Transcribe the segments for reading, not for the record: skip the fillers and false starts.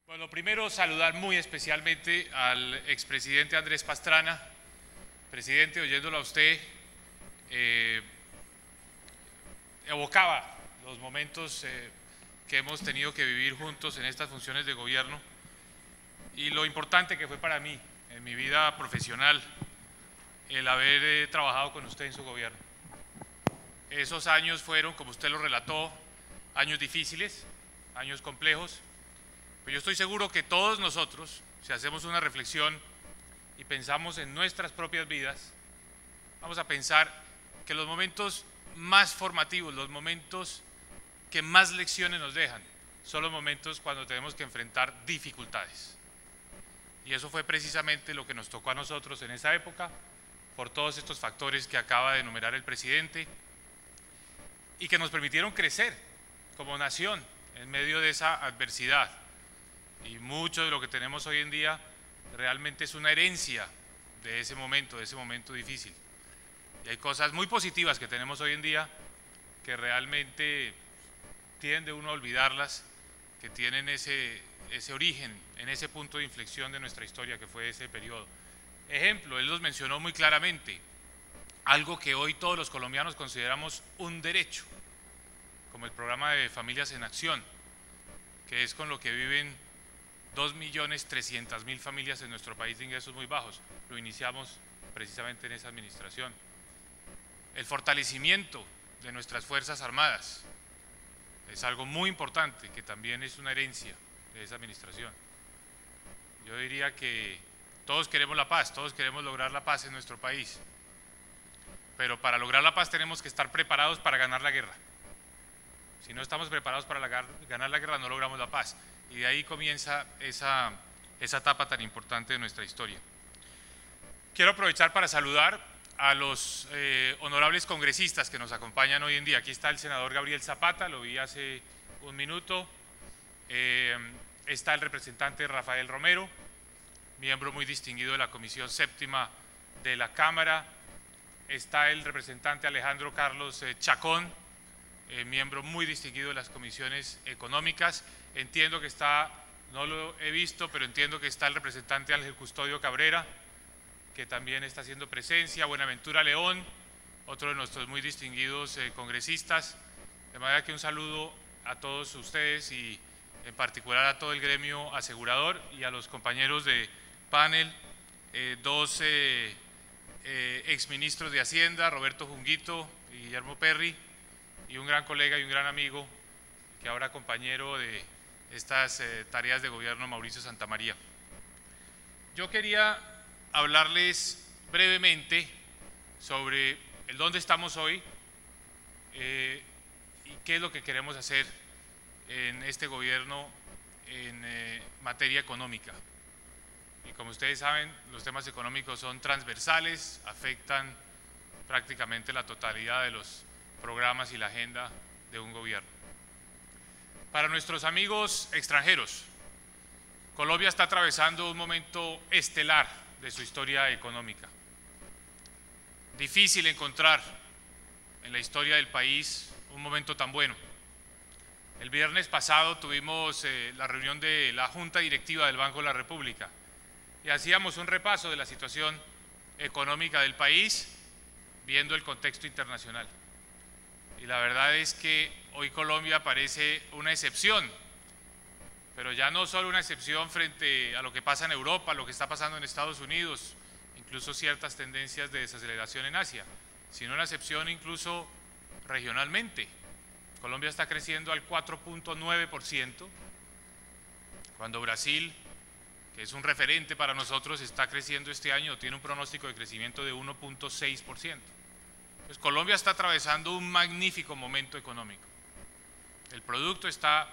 Bueno, lo primero, saludar muy especialmente al expresidente Andrés Pastrana. Presidente, oyéndolo a usted, evocaba los momentos que hemos tenido que vivir juntos en estas funciones de gobierno y lo importante que fue para mí en mi vida profesional el haber trabajado con usted en su gobierno. Esos años fueron, como usted lo relató, años difíciles, años complejos. Pero yo estoy seguro que todos nosotros, si hacemos una reflexión y pensamos en nuestras propias vidas, vamos a pensar que los momentos más formativos, los momentos que más lecciones nos dejan, son los momentos cuando tenemos que enfrentar dificultades. Y eso fue precisamente lo que nos tocó a nosotros en esa época, por todos estos factores que acaba de enumerar el presidente, y que nos permitieron crecer como nación en medio de esa adversidad. Y mucho de lo que tenemos hoy en día realmente es una herencia de ese momento difícil. Y hay cosas muy positivas que tenemos hoy en día que realmente tiende uno a olvidarlas, que tienen ese origen en ese punto de inflexión de nuestra historia que fue ese periodo. Ejemplo, él los mencionó muy claramente, algo que hoy todos los colombianos consideramos un derecho, como el programa de Familias en Acción, que es con lo que viven 2.300.000 familias en nuestro país de ingresos muy bajos. Lo iniciamos precisamente en esa administración. El fortalecimiento de nuestras Fuerzas Armadas es algo muy importante, que también es una herencia de esa administración. Yo diría que todos queremos la paz, todos queremos lograr la paz en nuestro país, pero para lograr la paz tenemos que estar preparados para ganar la guerra. Si no estamos preparados para ganar la guerra, no logramos la paz. Y de ahí comienza esa etapa tan importante de nuestra historia. Quiero aprovechar para saludar a los honorables congresistas que nos acompañan hoy en día. Aquí está el senador Gabriel Zapata, lo vi hace un minuto. Está el representante Rafael Romero, miembro muy distinguido de la Comisión Séptima de la Cámara. Está el representante Alejandro Carlos Chacón, miembro muy distinguido de las comisiones económicas. Entiendo que está, no lo he visto, pero entiendo que está el representante Ángel Custodio Cabrera, que también está haciendo presencia, Buenaventura León, otro de nuestros muy distinguidos congresistas. De manera que un saludo a todos ustedes y en particular a todo el gremio asegurador y a los compañeros de panel, dos exministros de Hacienda, Roberto Junguito y Guillermo Perry, y un gran colega y un gran amigo, que ahora compañero de estas tareas de gobierno, Mauricio Santamaría. Yo quería hablarles brevemente sobre el dónde estamos hoy y qué es lo que queremos hacer en este gobierno en materia económica. Y como ustedes saben, los temas económicos son transversales, afectan prácticamente la totalidad de los programas y la agenda de un gobierno. Para nuestros amigos extranjeros, Colombia está atravesando un momento estelar de su historia económica. Difícil encontrar en la historia del país un momento tan bueno. El viernes pasado tuvimos la reunión de la Junta Directiva del Banco de la República y hacíamos un repaso de la situación económica del país viendo el contexto internacional. Y la verdad es que hoy Colombia parece una excepción, pero ya no solo una excepción frente a lo que pasa en Europa, lo que está pasando en Estados Unidos, incluso ciertas tendencias de desaceleración en Asia, sino una excepción incluso regionalmente. Colombia está creciendo al 4.9%, cuando Brasil, que es un referente para nosotros, está creciendo este año, tiene un pronóstico de crecimiento de 1.6%. Pues Colombia está atravesando un magnífico momento económico. El producto está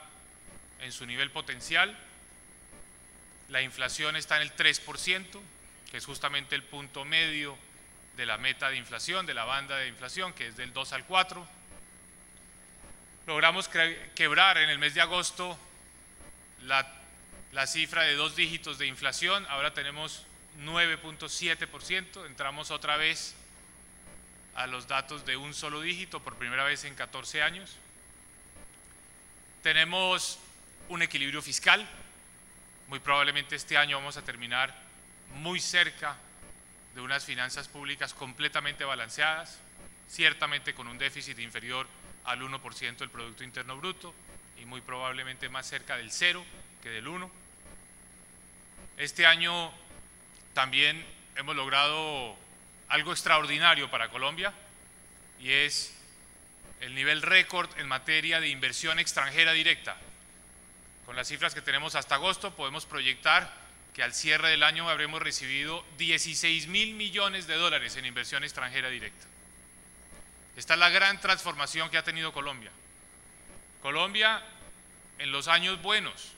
en su nivel potencial, la inflación está en el 3%, que es justamente el punto medio de la meta de inflación, de la banda de inflación, que es del 2 al 4. Logramos quebrar en el mes de agosto la cifra de 2 dígitos de inflación, ahora tenemos 9.7%, entramos otra vez a los datos de un solo dígito por primera vez en 14 años. Tenemos un equilibrio fiscal, Muy probablemente este año vamos a terminar muy cerca de unas finanzas públicas completamente balanceadas, ciertamente con un déficit inferior al 1% del Producto Interno Bruto y muy probablemente más cerca del 0 que del 1. Este año también hemos logrado algo extraordinario para Colombia y es el nivel récord en materia de inversión extranjera directa. Con las cifras que tenemos hasta agosto podemos proyectar que al cierre del año habremos recibido 16.000 millones de dólares en inversión extranjera directa. Esta es la gran transformación que ha tenido Colombia. Colombia en los años buenos,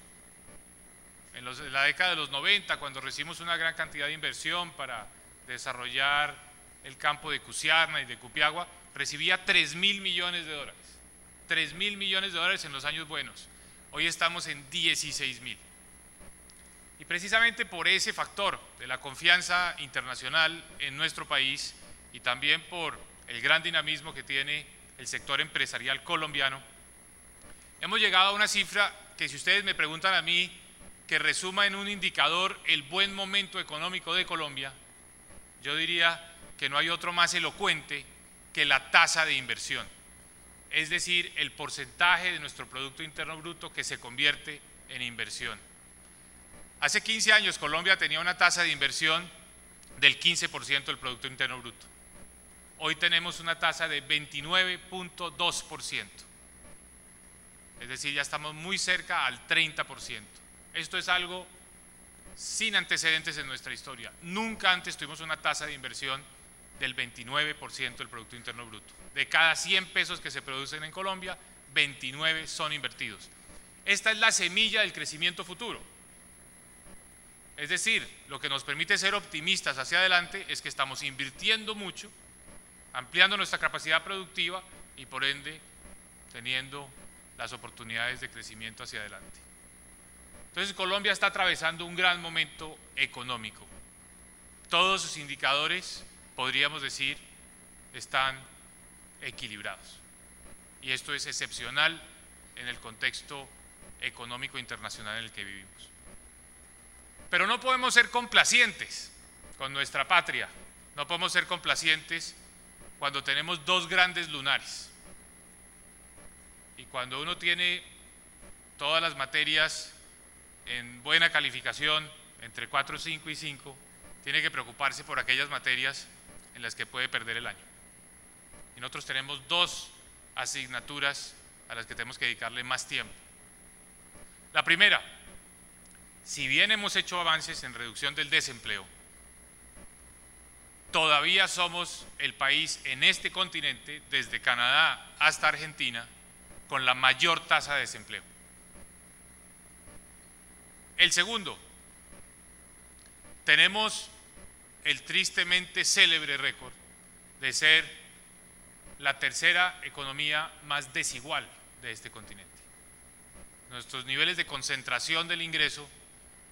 en la década de los 90, cuando recibimos una gran cantidad de inversión para desarrollar el campo de Cusiarna y de Cupiagua, recibía 3.000 millones de dólares. 3.000 millones de dólares en los años buenos. Hoy estamos en 16.000. Y precisamente por ese factor de la confianza internacional en nuestro país y también por el gran dinamismo que tiene el sector empresarial colombiano, hemos llegado a una cifra que, si ustedes me preguntan a mí, que resuma en un indicador el buen momento económico de Colombia, yo diría que no hay otro más elocuente que la tasa de inversión, es decir, el porcentaje de nuestro Producto Interno Bruto que se convierte en inversión. Hace 15 años Colombia tenía una tasa de inversión del 15% del Producto Interno Bruto. Hoy tenemos una tasa de 29.2%. Es decir, ya estamos muy cerca al 30%. Esto es algo sin antecedentes en nuestra historia. Nunca antes tuvimos una tasa de inversión del 29% del Producto Interno Bruto. De cada 100 pesos que se producen en Colombia, 29 son invertidos. Esta es la semilla del crecimiento futuro. Es decir, lo que nos permite ser optimistas hacia adelante es que estamos invirtiendo mucho, ampliando nuestra capacidad productiva y por ende teniendo las oportunidades de crecimiento hacia adelante. Entonces Colombia está atravesando un gran momento económico. Todos sus indicadores, podríamos decir, están equilibrados. Y esto es excepcional en el contexto económico internacional en el que vivimos. Pero no podemos ser complacientes con nuestra patria, no podemos ser complacientes cuando tenemos dos grandes lunares. Y cuando uno tiene todas las materias en buena calificación, entre 4, 5 y 5, tiene que preocuparse por aquellas materias en las que puede perder el año. Y nosotros tenemos dos asignaturas a las que tenemos que dedicarle más tiempo. La primera, si bien hemos hecho avances en reducción del desempleo, todavía somos el país en este continente, desde Canadá hasta Argentina, con la mayor tasa de desempleo. El segundo, tenemos el tristemente célebre récord de ser la tercera economía más desigual de este continente. Nuestros niveles de concentración del ingreso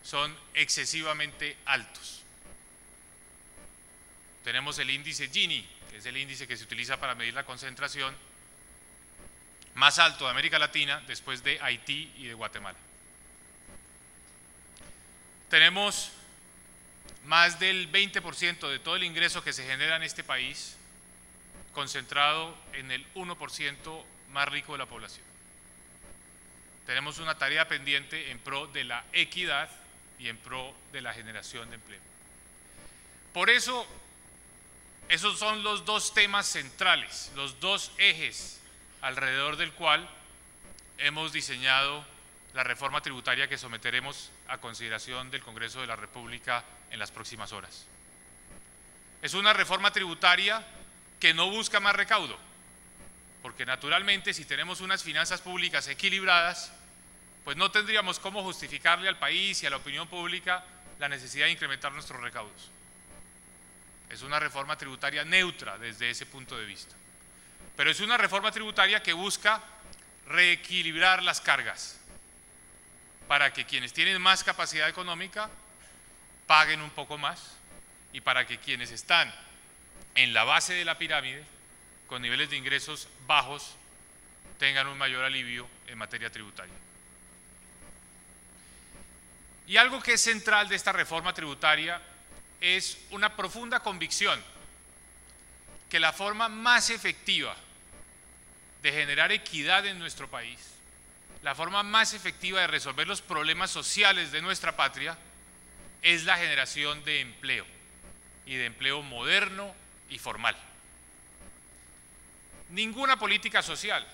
son excesivamente altos. Tenemos el índice Gini, que es el índice que se utiliza para medir la concentración, más alto de América Latina después de Haití y de Guatemala. Tenemos más del 20% de todo el ingreso que se genera en este país concentrado en el 1% más rico de la población. Tenemos una tarea pendiente en pro de la equidad y en pro de la generación de empleo. Por eso, esos son los dos temas centrales, los dos ejes alrededor del cual hemos diseñado la reforma tributaria que someteremos a consideración del Congreso de la República en las próximas horas. Es una reforma tributaria que no busca más recaudo, porque naturalmente si tenemos unas finanzas públicas equilibradas, pues no tendríamos cómo justificarle al país y a la opinión pública la necesidad de incrementar nuestros recaudos. Es una reforma tributaria neutra desde ese punto de vista. Pero es una reforma tributaria que busca reequilibrar las cargas para que quienes tienen más capacidad económica paguen un poco más y para que quienes están en la base de la pirámide con niveles de ingresos bajos tengan un mayor alivio en materia tributaria. Y algo que es central de esta reforma tributaria es una profunda convicción que la forma más efectiva de generar equidad en nuestro país, la forma más efectiva de resolver los problemas sociales de nuestra patria, es la generación de empleo, y de empleo moderno y formal. Ninguna política social,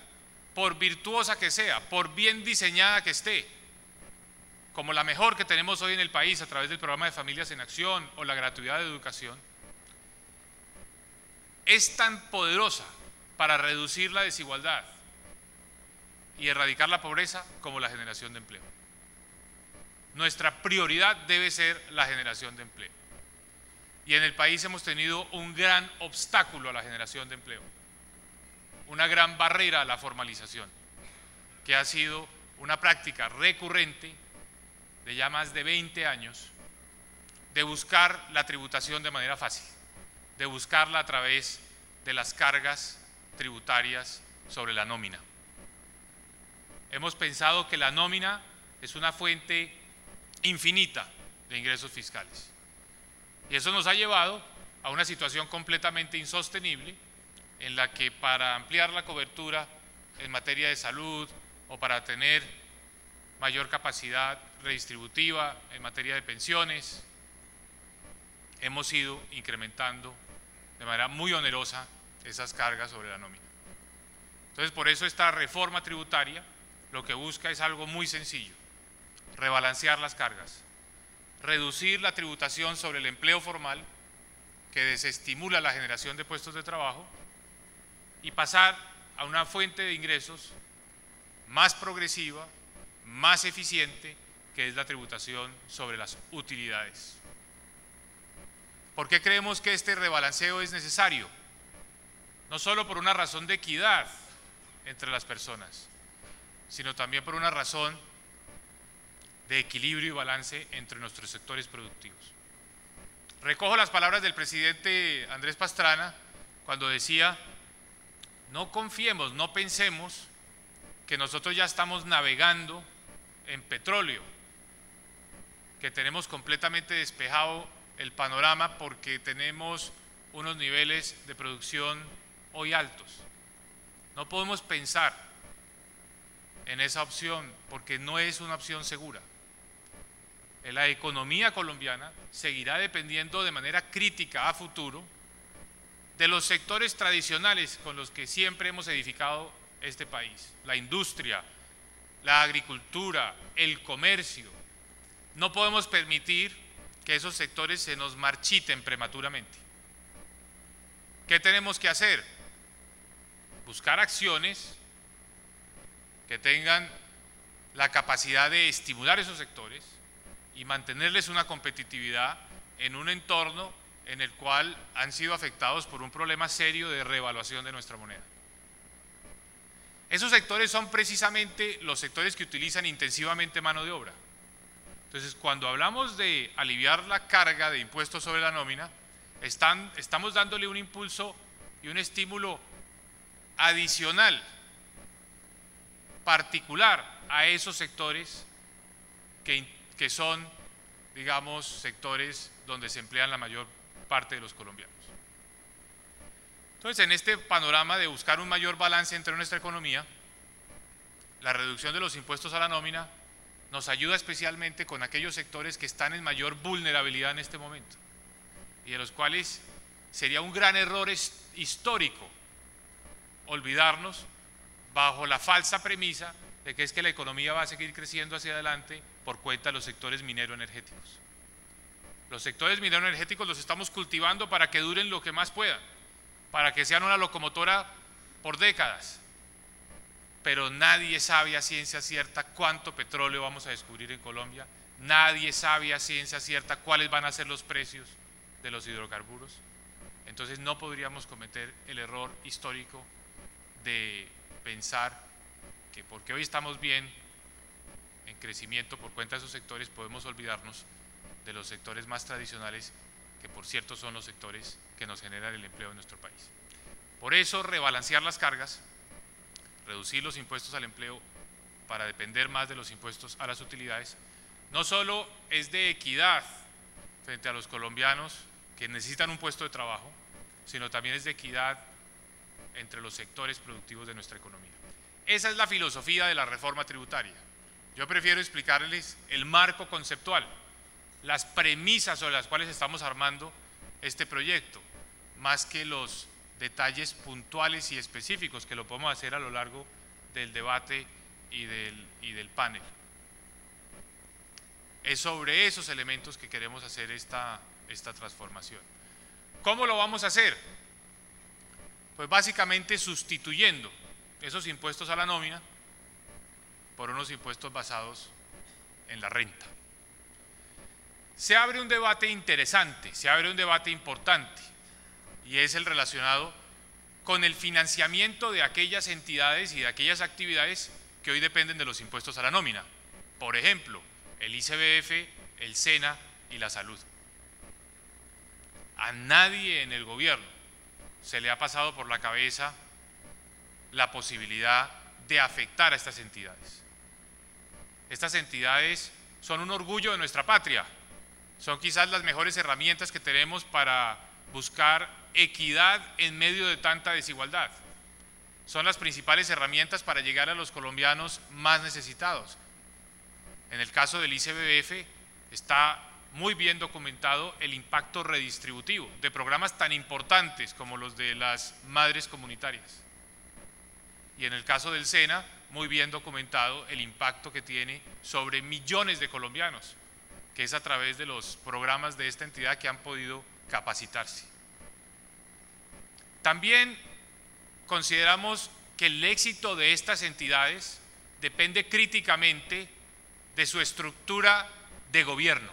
por virtuosa que sea, por bien diseñada que esté, como la mejor que tenemos hoy en el país a través del programa de Familias en Acción o la gratuidad de educación, es tan poderosa para reducir la desigualdad y erradicar la pobreza como la generación de empleo. Nuestra prioridad debe ser la generación de empleo. Y en el país hemos tenido un gran obstáculo a la generación de empleo, una gran barrera a la formalización, que ha sido una práctica recurrente de ya más de 20 años de buscar la tributación de manera fácil, de buscarla a través de las cargas tributarias sobre la nómina. Hemos pensado que la nómina es una fuente infinita de ingresos fiscales. Y eso nos ha llevado a una situación completamente insostenible en la que para ampliar la cobertura en materia de salud o para tener mayor capacidad redistributiva en materia de pensiones, hemos ido incrementando de manera muy onerosa esas cargas sobre la nómina. Entonces, por eso esta reforma tributaria lo que busca es algo muy sencillo: rebalancear las cargas, reducir la tributación sobre el empleo formal, que desestimula la generación de puestos de trabajo, y pasar a una fuente de ingresos más progresiva, más eficiente, que es la tributación sobre las utilidades. ¿Por qué creemos que este rebalanceo es necesario? No solo por una razón de equidad entre las personas, sino también por una razón de equilibrio y balance entre nuestros sectores productivos. Recojo las palabras del presidente Andrés Pastrana cuando decía: no confiemos, no pensemos que nosotros ya estamos navegando en petróleo, que tenemos completamente despejado el panorama porque tenemos unos niveles de producción hoy altos. No podemos pensar en esa opción porque no es una opción segura. La economía colombiana seguirá dependiendo de manera crítica a futuro de los sectores tradicionales con los que siempre hemos edificado este país: la industria, la agricultura, el comercio. No podemos permitir que esos sectores se nos marchiten prematuramente. ¿Qué tenemos que hacer? Buscar acciones que tengan la capacidad de estimular esos sectores y mantenerles una competitividad en un entorno en el cual han sido afectados por un problema serio de revaluación de nuestra moneda. Esos sectores son precisamente los sectores que utilizan intensivamente mano de obra. Entonces, cuando hablamos de aliviar la carga de impuestos sobre la nómina, estamos dándole un impulso y un estímulo adicional, particular, a esos sectores que son, digamos, sectores donde se emplean la mayor parte de los colombianos. Entonces, en este panorama de buscar un mayor balance entre nuestra economía, la reducción de los impuestos a la nómina nos ayuda especialmente con aquellos sectores que están en mayor vulnerabilidad en este momento y de los cuales sería un gran error histórico olvidarnos bajo la falsa premisa de que es que la economía va a seguir creciendo hacia adelante por cuenta de los sectores minero-energéticos. Los sectores minero-energéticos los estamos cultivando para que duren lo que más puedan, para que sean una locomotora por décadas, pero nadie sabe a ciencia cierta cuánto petróleo vamos a descubrir en Colombia, nadie sabe a ciencia cierta cuáles van a ser los precios de los hidrocarburos. Entonces no podríamos cometer el error histórico de pensar que porque hoy estamos bien en crecimiento por cuenta de esos sectores, podemos olvidarnos de los sectores más tradicionales, que por cierto son los sectores que nos generan el empleo en nuestro país. Por eso, rebalancear las cargas, reducir los impuestos al empleo para depender más de los impuestos a las utilidades, no solo es de equidad frente a los colombianos que necesitan un puesto de trabajo, sino también es de equidad entre los sectores productivos de nuestra economía. Esa es la filosofía de la reforma tributaria. Yo prefiero explicarles el marco conceptual, las premisas sobre las cuales estamos armando este proyecto, más que los detalles puntuales y específicos que lo podemos hacer a lo largo del debate y del panel. Es sobre esos elementos que queremos hacer esta transformación. ¿Cómo lo vamos a hacer? Pues básicamente sustituyendo esos impuestos a la nómina por unos impuestos basados en la renta. Se abre un debate interesante, se abre un debate importante, y es el relacionado con el financiamiento de aquellas entidades y de aquellas actividades que hoy dependen de los impuestos a la nómina. Por ejemplo, el ICBF, el SENA y la salud. A nadie en el gobierno se le ha pasado por la cabeza la posibilidad de afectar a estas entidades. Estas entidades son un orgullo de nuestra patria, son quizás las mejores herramientas que tenemos para buscar equidad en medio de tanta desigualdad. Son las principales herramientas para llegar a los colombianos más necesitados. En el caso del ICBF está muy bien documentado el impacto redistributivo de programas tan importantes como los de las madres comunitarias. Y en el caso del SENA, muy bien documentado el impacto que tiene sobre millones de colombianos, que es a través de los programas de esta entidad que han podido capacitarse. También consideramos que el éxito de estas entidades depende críticamente de su estructura de gobierno,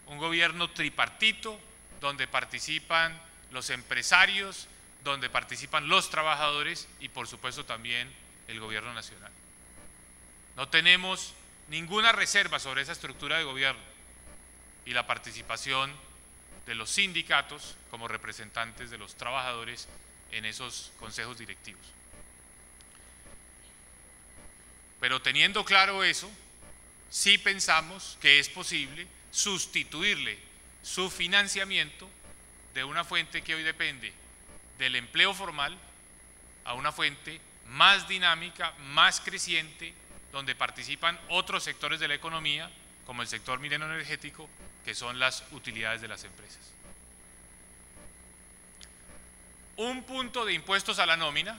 un gobierno tripartito donde participan los empresarios, donde participan los trabajadores y por supuesto también el gobierno nacional. No tenemos ninguna reserva sobre esa estructura de gobierno y la participación de los sindicatos como representantes de los trabajadores en esos consejos directivos. Pero teniendo claro eso, sí pensamos que es posible sustituirle su financiamiento de una fuente que hoy depende del empleo formal a una fuente más dinámica, más creciente, donde participan otros sectores de la economía, como el sector minero energético, que son las utilidades de las empresas. Un punto de impuestos a la nómina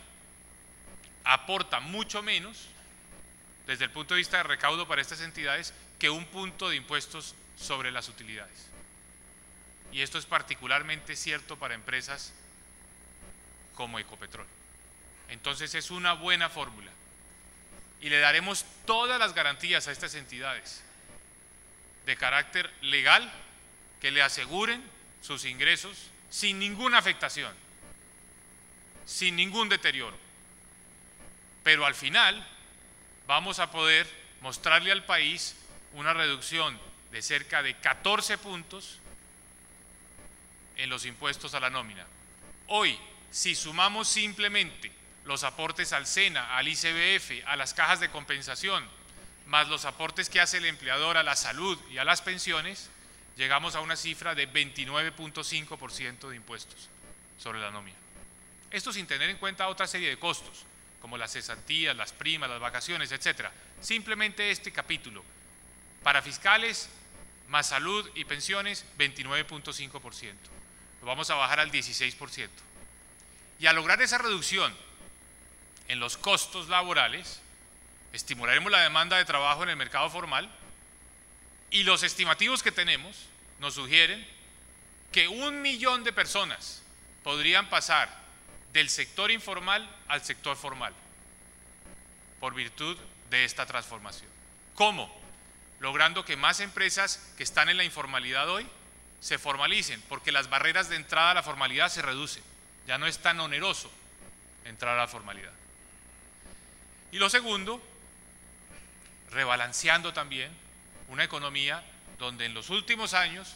aporta mucho menos desde el punto de vista de recaudo para estas entidades que un punto de impuestos sobre las utilidades. Y esto es particularmente cierto para empresas como Ecopetrol. Entonces es una buena fórmula y le daremos todas las garantías a estas entidades de carácter legal que le aseguren sus ingresos sin ninguna afectación, sin ningún deterioro. Pero al final vamos a poder mostrarle al país una reducción de cerca de 14 puntos en los impuestos a la nómina. Hoy, si sumamos simplemente los aportes al SENA, al ICBF, a las cajas de compensación, más los aportes que hace el empleador a la salud y a las pensiones, llegamos a una cifra de 29.5% de impuestos sobre la nómina. Esto sin tener en cuenta otra serie de costos, como las cesantías, las primas, las vacaciones, etc. Simplemente este capítulo, para fiscales, más salud y pensiones, 29.5%. Lo vamos a bajar al 16%. Y al lograr esa reducción en los costos laborales, estimularemos la demanda de trabajo en el mercado formal y los estimativos que tenemos nos sugieren que 1 millón de personas podrían pasar del sector informal al sector formal por virtud de esta transformación. ¿Cómo? Logrando que más empresas que están en la informalidad hoy se formalicen, porque las barreras de entrada a la formalidad se reducen, ya no es tan oneroso entrar a la formalidad. Y lo segundo, rebalanceando también una economía donde en los últimos años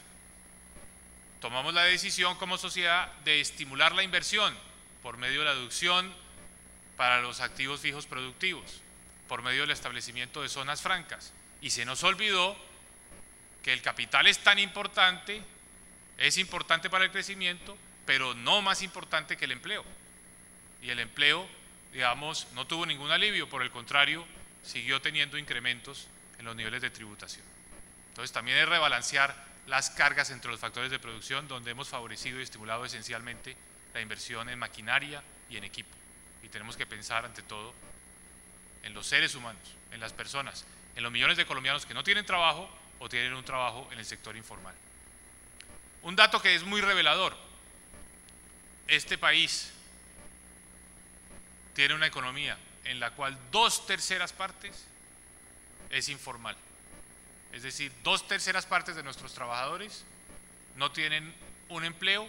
tomamos la decisión como sociedad de estimular la inversión por medio de la deducción para los activos fijos productivos, por medio del establecimiento de zonas francas. Y se nos olvidó que el capital es tan importante, es importante para el crecimiento, pero no más importante que el empleo. Y el empleo, digamos, no tuvo ningún alivio, por el contrario, siguió teniendo incrementos en los niveles de tributación. Entonces también es rebalancear las cargas entre los factores de producción, donde hemos favorecido y estimulado esencialmente la inversión en maquinaria y en equipo. Y tenemos que pensar ante todo en los seres humanos, en las personas, en los millones de colombianos que no tienen trabajo o tienen un trabajo en el sector informal. Un dato que es muy revelador: este país tiene una economía en la cual 2/3 partes es informal. Es decir, 2/3 partes de nuestros trabajadores no tienen un empleo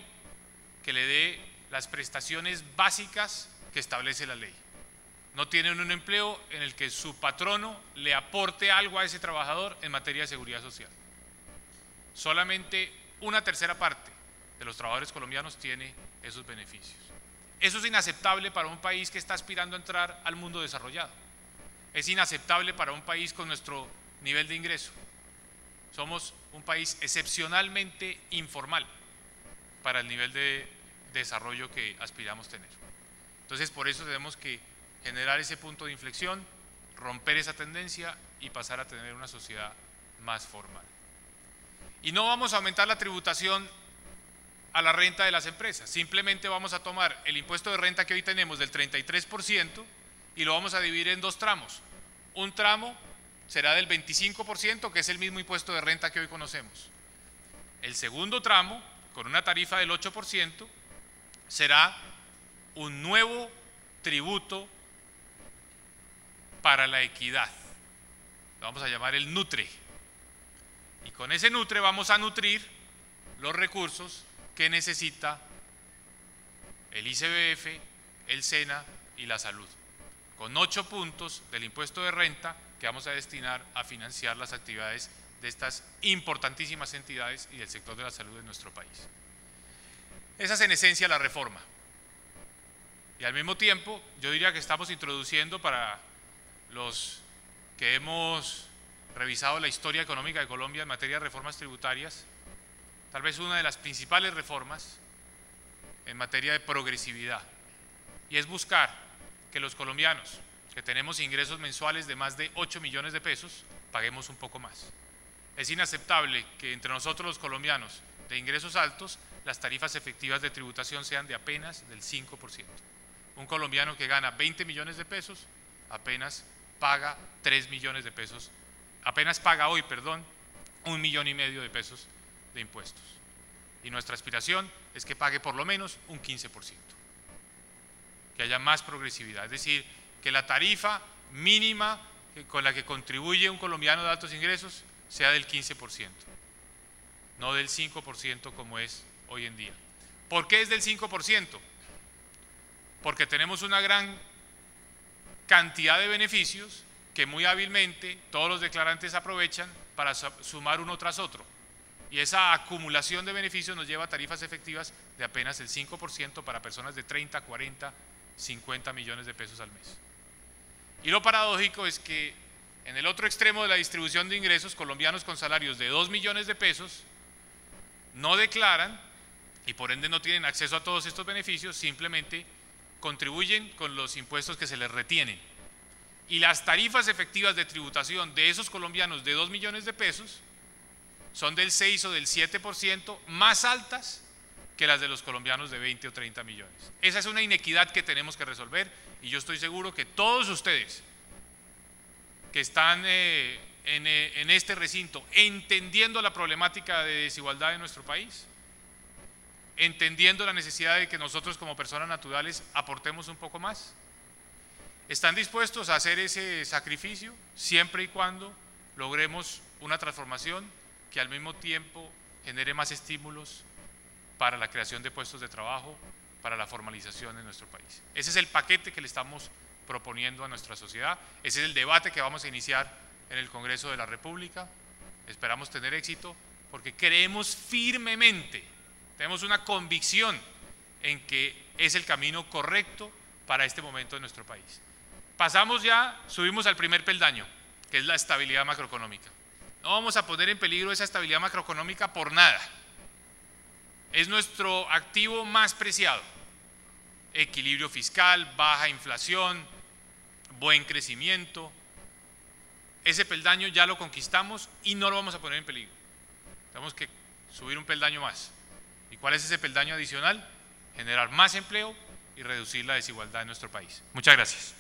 que le dé las prestaciones básicas que establece la ley. No tienen un empleo en el que su patrono le aporte algo a ese trabajador en materia de seguridad social. Solamente 1/3 parte de los trabajadores colombianos tiene esos beneficios. Eso es inaceptable para un país que está aspirando a entrar al mundo desarrollado. Es inaceptable para un país con nuestro nivel de ingreso. Somos un país excepcionalmente informal para el nivel de desarrollo que aspiramos tener. Entonces, por eso tenemos que generar ese punto de inflexión, romper esa tendencia y pasar a tener una sociedad más formal. Y no vamos a aumentar la tributación a la renta de las empresas, simplemente vamos a tomar el impuesto de renta que hoy tenemos del 33% y lo vamos a dividir en dos tramos. Un tramo será del 25%, que es el mismo impuesto de renta que hoy conocemos. El segundo tramo, con una tarifa del 8%, será un nuevo tributo para la equidad. Lo vamos a llamar el NUTRE. Y con ese NUTRE vamos a nutrir los recursos que necesita el ICBF, el SENA y la salud, con 8 puntos del impuesto de renta que vamos a destinar a financiar las actividades de estas importantísimas entidades y del sector de la salud en nuestro país. Esa es en esencia la reforma. Y al mismo tiempo, yo diría que estamos introduciendo, para los que hemos revisado la historia económica de Colombia en materia de reformas tributarias, tal vez una de las principales reformas en materia de progresividad, y es buscar que los colombianos que tenemos ingresos mensuales de más de 8 millones de pesos paguemos un poco más. Es inaceptable que entre nosotros los colombianos de ingresos altos las tarifas efectivas de tributación sean de apenas del 5%. Un colombiano que gana 20 millones de pesos apenas paga 3 millones de pesos, apenas paga hoy, 1,5 millones de pesos de impuestos. Y nuestra aspiración es que pague por lo menos un 15%, que haya más progresividad, es decir, que la tarifa mínima con la que contribuye un colombiano de altos ingresos sea del 15%, no del 5% como es hoy en día. ¿Por qué es del 5%? Porque tenemos una gran cantidad de beneficios que muy hábilmente todos los declarantes aprovechan para sumar uno tras otro. Y esa acumulación de beneficios nos lleva a tarifas efectivas de apenas el 5% para personas de 30, 40, 50 millones de pesos al mes. Y lo paradójico es que en el otro extremo de la distribución de ingresos, colombianos con salarios de 2 millones de pesos no declaran y por ende no tienen acceso a todos estos beneficios, simplemente contribuyen con los impuestos que se les retienen. Y las tarifas efectivas de tributación de esos colombianos de 2 millones de pesos son del 6 o del 7% más altas que las de los colombianos de 20 o 30 millones. Esa es una inequidad que tenemos que resolver y yo estoy seguro que todos ustedes que están en este recinto entendiendo la problemática de desigualdad en nuestro país, entendiendo la necesidad de que nosotros como personas naturales aportemos un poco más, están dispuestos a hacer ese sacrificio siempre y cuando logremos una transformación que al mismo tiempo genere más estímulos para la creación de puestos de trabajo, para la formalización en nuestro país. Ese es el paquete que le estamos proponiendo a nuestra sociedad, ese es el debate que vamos a iniciar en el Congreso de la República. Esperamos tener éxito porque creemos firmemente, tenemos una convicción en que es el camino correcto para este momento de nuestro país. Pasamos ya, subimos al primer peldaño, que es la estabilidad macroeconómica. No vamos a poner en peligro esa estabilidad macroeconómica por nada. Es nuestro activo más preciado. Equilibrio fiscal, baja inflación, buen crecimiento. Ese peldaño ya lo conquistamos y no lo vamos a poner en peligro. Tenemos que subir un peldaño más. ¿Y cuál es ese peldaño adicional? Generar más empleo y reducir la desigualdad en nuestro país. Muchas gracias.